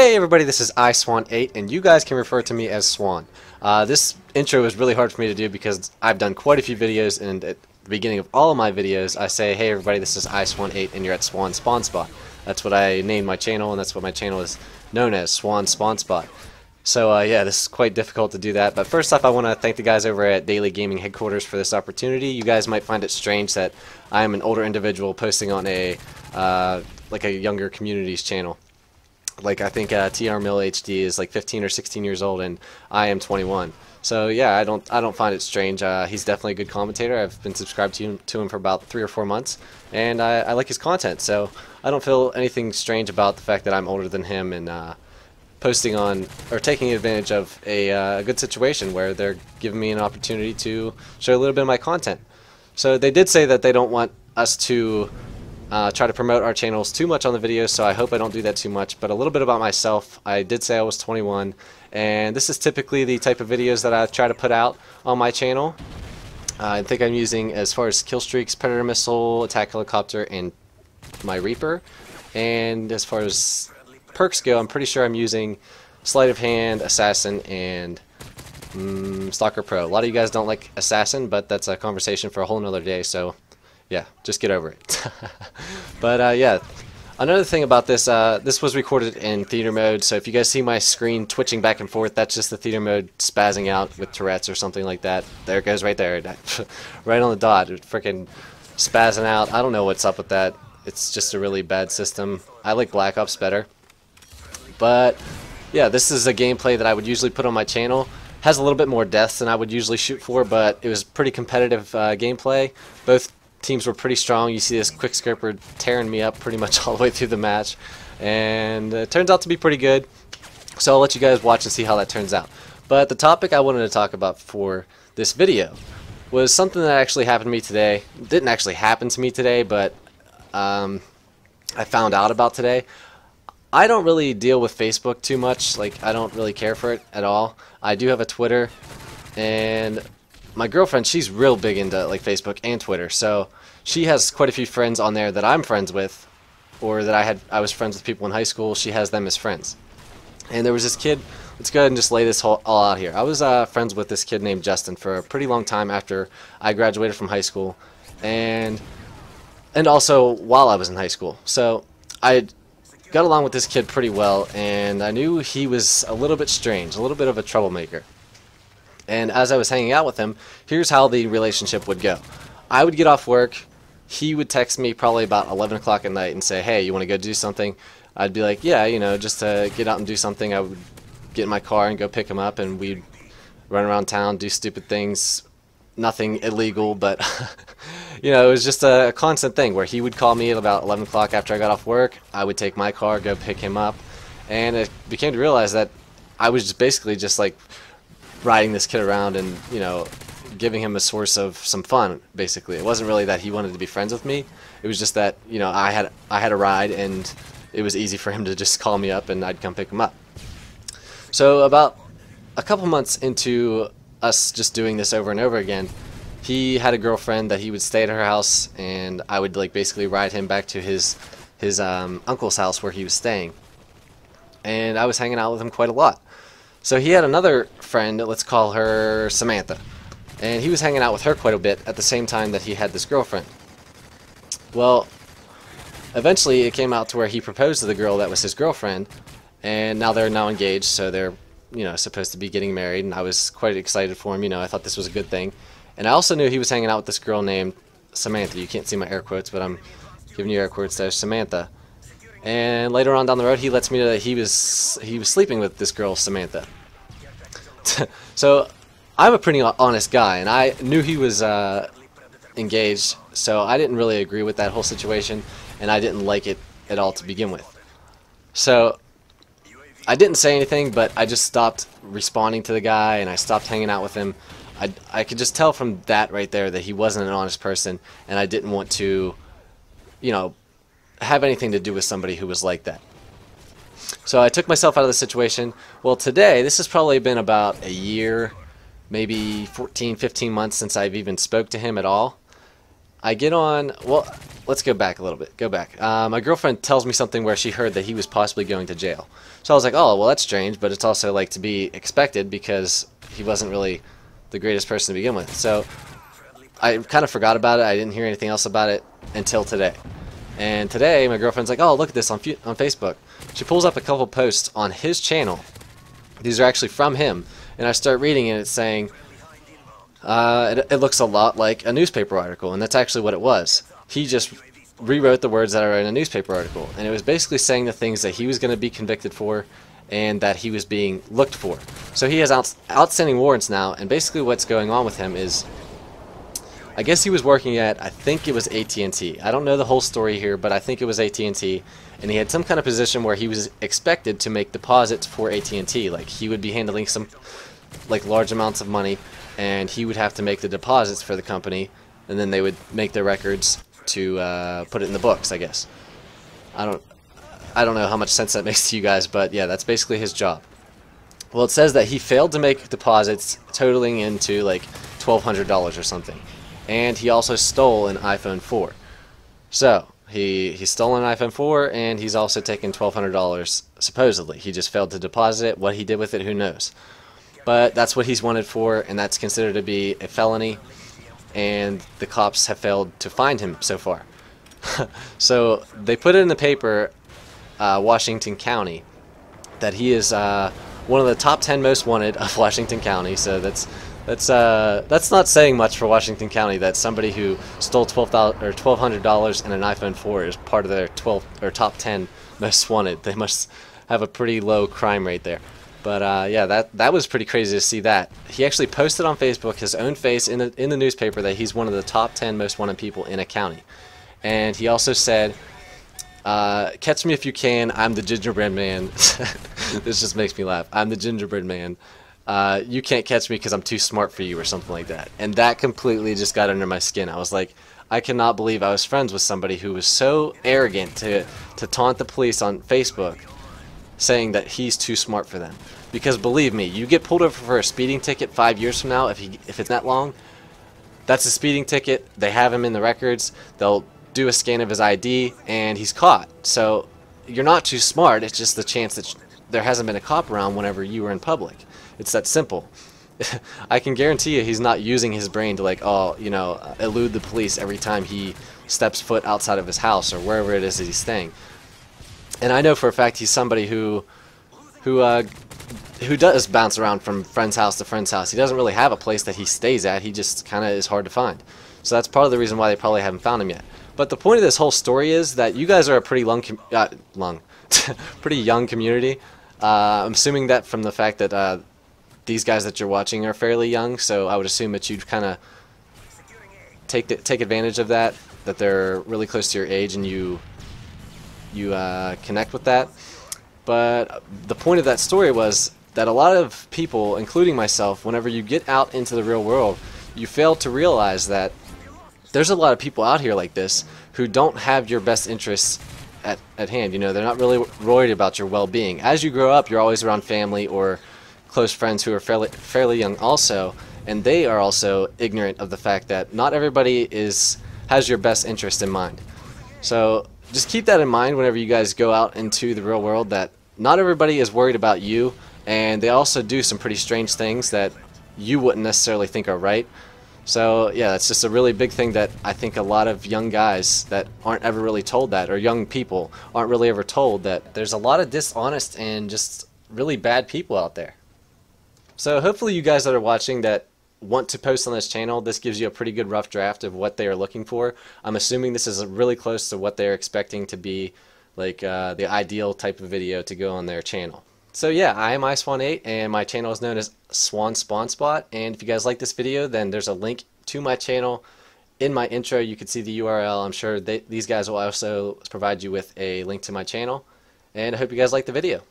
Hey everybody, this is ISwann8, and you guys can refer to me as Swan. This intro is really hard for me to do because I've done quite a few videos, and at the beginning of all of my videos I say, hey everybody, this is ISwann8 and you're at Swan Spawn Spot. That's what I named my channel, and that's what my channel is known as, Swan Spawn Spot. So yeah, this is quite difficult to do that, but first off I want to thank the guys over at DailyGamingHq for this opportunity. You guys might find it strange that I am an older individual posting on a like a younger community's channel. Like, I think TR Mill HD is like 15 or 16 years old, and I am 21. So yeah, I don't find it strange. He's definitely a good commentator. I've been subscribed to him for about 3 or 4 months, and I like his content. So I don't feel anything strange about the fact that I'm older than him and posting on or taking advantage of a good situation where they're giving me an opportunity to show a little bit of my content. So they did say that they don't want us to try to promote our channels too much on the videos, so I hope I don't do that too much. But a little bit about myself: I did say I was 21, and this is typically the type of videos that I try to put out on my channel. I think I'm using, as far as kill streaks, Predator Missile, Attack Helicopter, and my Reaper. And as far as perks go, I'm pretty sure I'm using Sleight of Hand, Assassin, and Stalker Pro. A lot of you guys don't like Assassin, but that's a conversation for a whole nother day, so yeah, just get over it. But yeah, another thing about this, this was recorded in theater mode, so if you guys see my screen twitching back and forth, that's just the theater mode spazzing out with Tourette's or something like that. There it goes right there. Right on the dot. It's freaking spazzing out. I don't know what's up with that. It's just a really bad system. I like Black Ops better. But yeah, this is a gameplay that I would usually put on my channel. Has a little bit more deaths than I would usually shoot for, but it was pretty competitive gameplay. Both teams were pretty strong. You see this quickscoper tearing me up pretty much all the way through the match, and it turns out to be pretty good. So I'll let you guys watch and see how that turns out. But the topic I wanted to talk about for this video was something that actually happened to me today. It didn't actually happen to me today, but I found out about today. I don't really deal with Facebook too much. Like, I don't really care for it at all. I do have a Twitter, and my girlfriend, she's real big into like Facebook and Twitter, so she has quite a few friends on there that I'm friends with, or that I was friends with people in high school. She has them as friends. And there was this kid. Let's go ahead and just lay this all out here. I was friends with this kid named Justin for a pretty long time after I graduated from high school, and also while I was in high school. So I got along with this kid pretty well, and I knew he was a little bit strange, a little bit of a troublemaker. And as I was hanging out with him, here's how the relationship would go. I would get off work. He would text me probably about 11 o'clock at night and say, hey, you want to go do something? I'd be like, yeah, you know, just to get out and do something. I would get in my car and go pick him up, and we'd run around town, do stupid things. Nothing illegal, but you know, it was just a constant thing where he would call me at about 11 o'clock after I got off work. I would take my car, go pick him up, and it became to realize that I was just basically just like riding this kid around and, you know, giving him a source of some fun, basically. It wasn't really that he wanted to be friends with me. It was just that, you know, I had a ride, and it was easy for him to just call me up and I'd come pick him up. So about a couple months into us just doing this over and over again, he had a girlfriend that he would stay at her house, and I would like basically ride him back to his uncle's house where he was staying. And I was hanging out with him quite a lot. So he had another friend, let's call her Samantha, and he was hanging out with her quite a bit at the same time that he had this girlfriend. Well, eventually it came out to where he proposed to the girl that was his girlfriend, and now they're engaged, so they're, you know, supposed to be getting married, and I was quite excited for him. You know, I thought this was a good thing. And I also knew he was hanging out with this girl named Samantha. You can't see my air quotes, but I'm giving you air quotes there, Samantha. And later on down the road, he lets me know that he was sleeping with this girl, Samantha. So I'm a pretty honest guy, and I knew he was engaged, so I didn't really agree with that whole situation, and I didn't like it at all to begin with. So I didn't say anything, but I just stopped responding to the guy, and I stopped hanging out with him. I could just tell from that right there that he wasn't an honest person, and I didn't want to, you know, have anything to do with somebody who was like that. So I took myself out of the situation. Well, today, this has probably been about a year, maybe 14, 15 months since I've even spoke to him at all. I get on, well, let's go back a little bit. Go back. My girlfriend tells me something where she heard that he was possibly going to jail. So I was like, oh, well, that's strange, but it's also like to be expected because he wasn't really the greatest person to begin with. So I kind of forgot about it. I didn't hear anything else about it until today. And today, my girlfriend's like, oh, look at this on Facebook. She pulls up a couple posts on his channel. These are actually from him. And I start reading and it's saying, it looks a lot like a newspaper article. And that's actually what it was. He just rewrote the words that are in a newspaper article. And it was basically saying the things that he was going to be convicted for and that he was being looked for. So he has outstanding warrants now. And basically what's going on with him is, I guess he was working at, I think it was AT&T. I don't know the whole story here, but I think it was AT&T. And he had some kind of position where he was expected to make deposits for AT&T. Like he would be handling some like large amounts of money, and he would have to make the deposits for the company, and then they would make their records to put it in the books, I guess. I don't know how much sense that makes to you guys, but yeah, that's basically his job. Well, it says that he failed to make deposits totaling into like $1,200 or something. And he also stole an iPhone 4. So, he stole an iPhone 4 and he's also taken $1,200 supposedly. He just failed to deposit it. What he did with it, who knows. But that's what he's wanted for, and that's considered to be a felony, and the cops have failed to find him so far. So they put it in the paper, Washington County, that he is one of the top 10 most wanted of Washington County. So that's not saying much for Washington County, that somebody who stole $1,200 and an iPhone 4 is part of their top 10 most wanted. They must have a pretty low crime rate there. But yeah, that was pretty crazy to see that. He actually posted on Facebook his own face in the newspaper that he's one of the top 10 most wanted people in a county. And he also said, catch me if you can, I'm the gingerbread man. This just makes me laugh. I'm the gingerbread man. You can't catch me because I'm too smart for you, or something like that. And that completely just got under my skin. I was like, I cannot believe I was friends with somebody who was so arrogant to taunt the police on Facebook, saying that he's too smart for them. Because believe me, you get pulled over for a speeding ticket 5 years from now, if it's that long, that's a speeding ticket. They have him in the records. They'll do a scan of his ID, and he's caught. So you're not too smart. It's just the chance that there hasn't been a cop around whenever you were in public. It's that simple. I can guarantee you he's not using his brain to, like, oh, you know, elude the police every time he steps foot outside of his house or wherever it is that he's staying. And I know for a fact he's somebody who does bounce around from friend's house to friend's house. He doesn't really have a place that he stays at. He just kind of is hard to find. So that's part of the reason why they probably haven't found him yet. But the point of this whole story is that you guys are a pretty pretty young community. I'm assuming that from the fact that these guys that you're watching are fairly young, so I would assume that you'd kind of take advantage of that they're really close to your age and you connect with that. But the point of that story was that a lot of people, including myself, whenever you get out into the real world, you fail to realize that there's a lot of people out here like this who don't have your best interests at hand. You know, they're not really worried about your well-being. As you grow up, you're always around family or close friends who are fairly young also, and they are also ignorant of the fact that not everybody has your best interest in mind. So just keep that in mind whenever you guys go out into the real world, that not everybody is worried about you, and they also do some pretty strange things that you wouldn't necessarily think are right. So yeah, that's just a really big thing that I think a lot of young guys that aren't ever really told that, or young people aren't really ever told, that there's a lot of dishonest and just really bad people out there. So hopefully you guys that are watching that want to post on this channel, this gives you a pretty good rough draft of what they are looking for. I'm assuming this is really close to what they're expecting to be like the ideal type of video to go on their channel. So yeah, I am ISwann8 and my channel is known as Swan Spawn Spot, and if you guys like this video, then there's a link to my channel in my intro. You can see the URL. I'm sure these guys will also provide you with a link to my channel, and I hope you guys like the video.